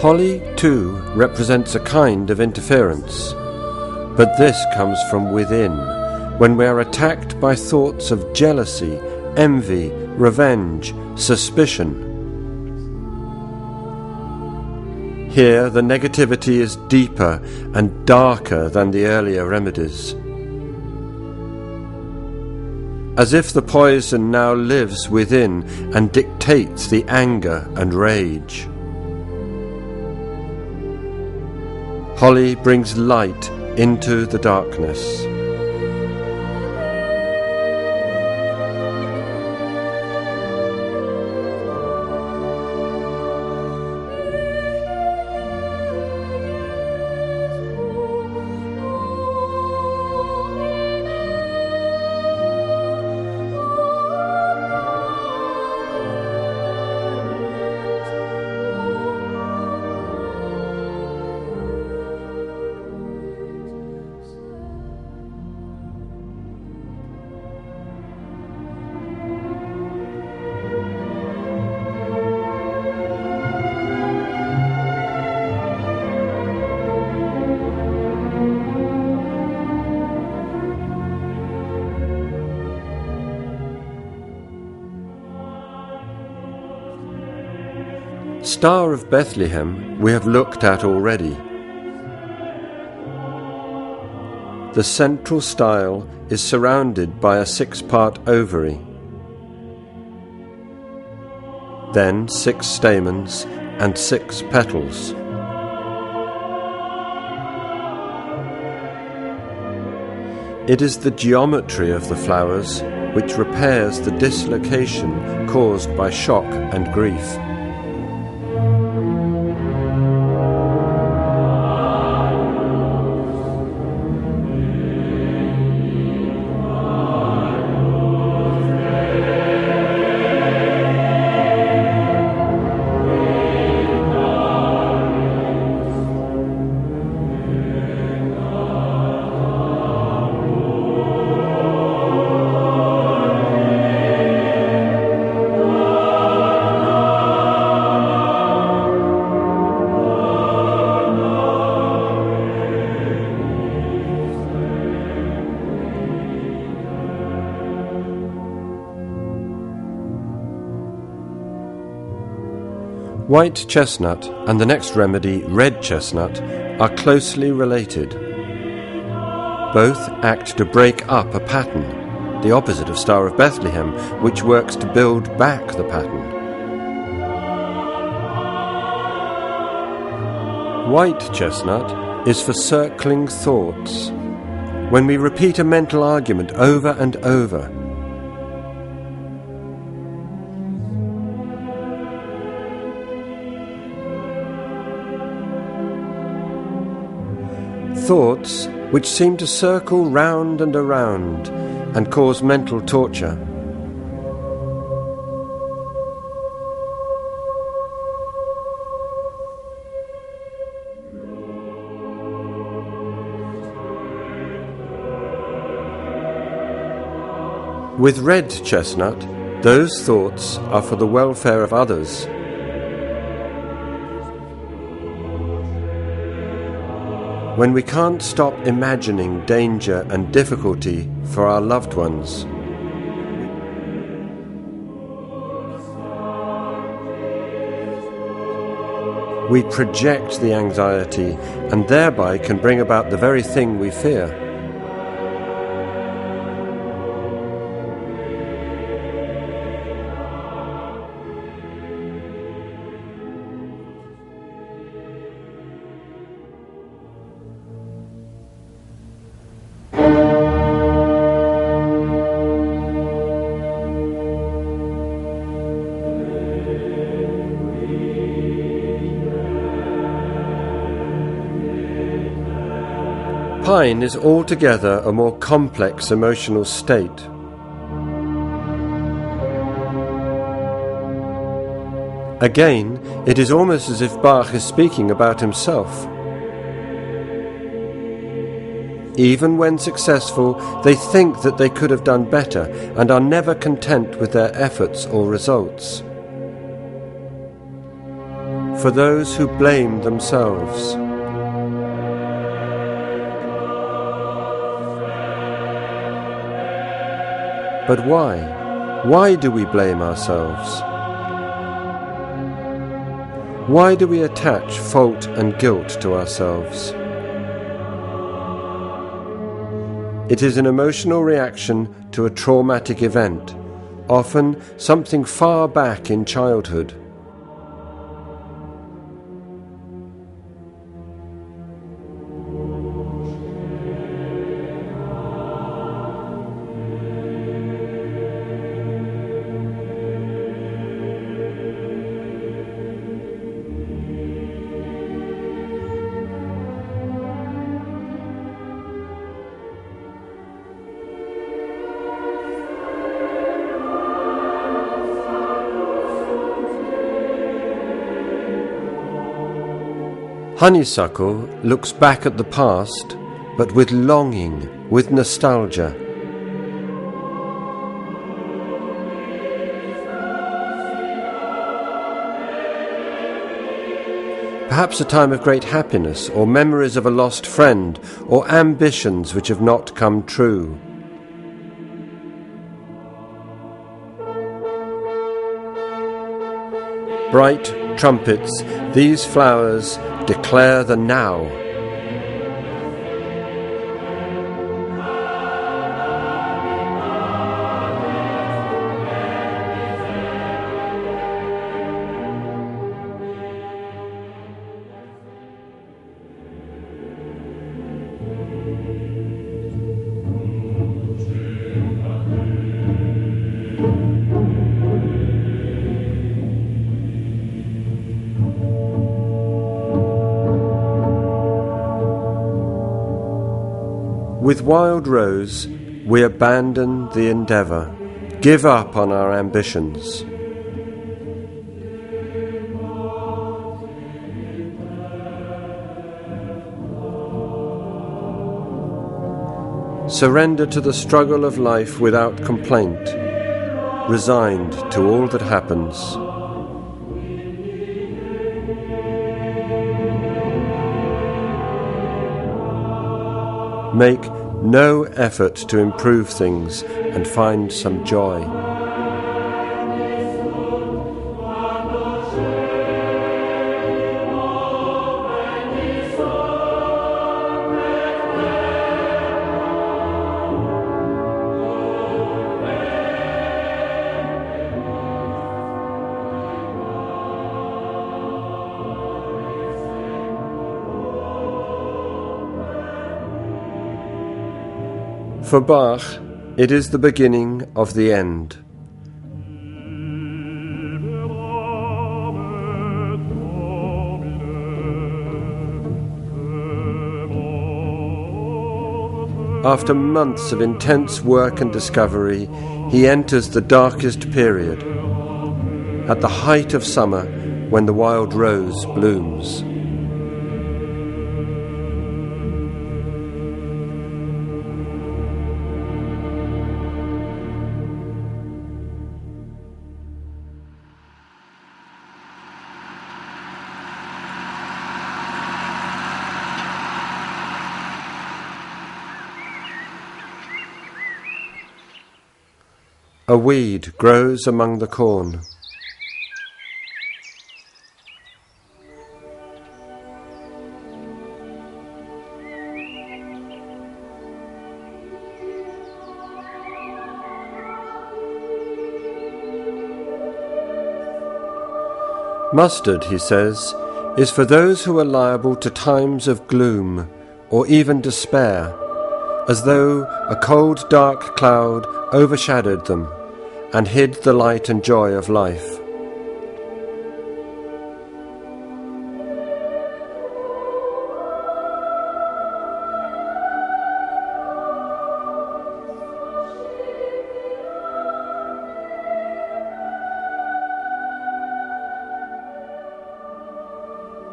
Holly, too, represents a kind of interference, but this comes from within, when we are attacked by thoughts of jealousy, envy, revenge, suspicion. Here the negativity is deeper and darker than the earlier remedies. As if the poison now lives within and dictates the anger and rage. Holly brings light into the darkness. Star of Bethlehem we have looked at already. The central style is surrounded by a 6-part ovary, then 6 stamens and 6 petals. It is the geometry of the flowers which repairs the dislocation caused by shock and grief. White chestnut and the next remedy, red chestnut, are closely related. Both act to break up a pattern, the opposite of Star of Bethlehem, which works to build back the pattern. White chestnut is for circling thoughts, when we repeat a mental argument over and over. Thoughts which seem to circle round and around and cause mental torture. With red chestnut, those thoughts are for the welfare of others. When we can't stop imagining danger and difficulty for our loved ones. We project the anxiety and thereby can bring about the very thing we fear. Pine is altogether a more complex emotional state. Again, it is almost as if Bach is speaking about himself. Even when successful, they think that they could have done better and are never content with their efforts or results. for those who blame themselves. But why? Why do we blame ourselves? Why do we attach fault and guilt to ourselves? It is an emotional reaction to a traumatic event, often something far back in childhood. Honeysuckle looks back at the past, but with longing, with nostalgia. Perhaps a time of great happiness, or memories of a lost friend, or ambitions which have not come true. Bright trumpets, these flowers declare the now. With wild rose, we abandon the endeavour, give up on our ambitions. Surrender to the struggle of life without complaint, resigned to all that happens. Make no effort to improve things and find some joy. For Bach, it is the beginning of the end. After months of intense work and discovery, he enters the darkest period, at the height of summer when the wild rose blooms. A weed grows among the corn. Mustard, he says, is for those who are liable to times of gloom or even despair, as though a cold, dark cloud overshadowed them and hid the light and joy of life.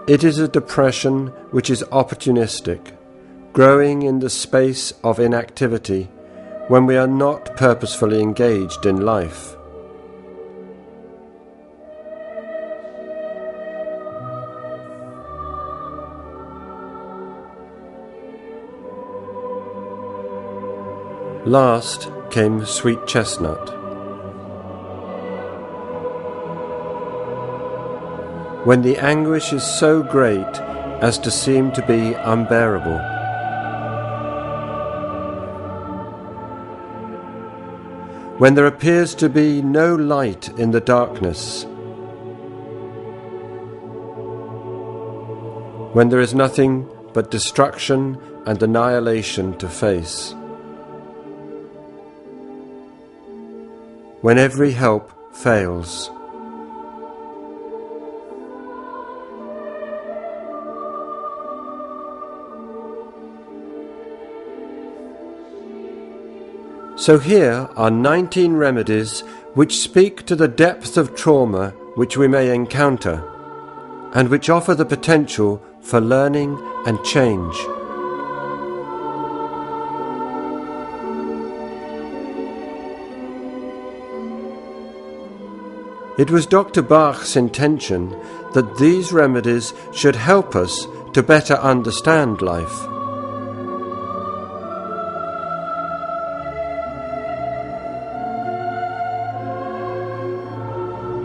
It is a depression which is opportunistic, growing in the space of inactivity when we are not purposefully engaged in life. Last came sweet chestnut. When the anguish is so great as to seem to be unbearable. When there appears to be no light in the darkness. When there is nothing but destruction and annihilation to face. When every help fails. So here are 19 remedies which speak to the depth of trauma which we may encounter, and which offer the potential for learning and change. It was Dr. Bach's intention that these remedies should help us to better understand life.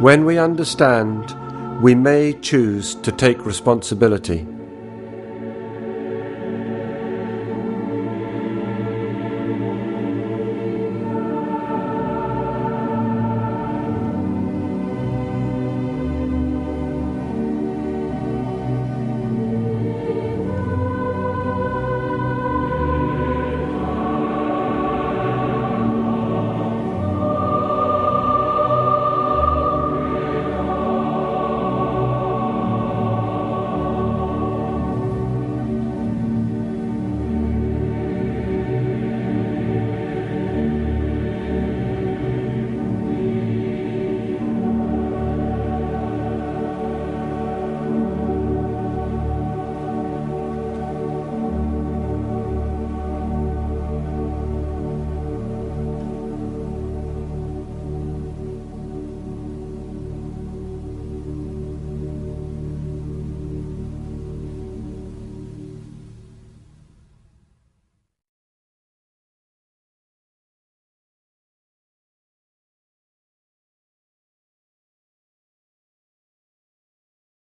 When we understand, we may choose to take responsibility.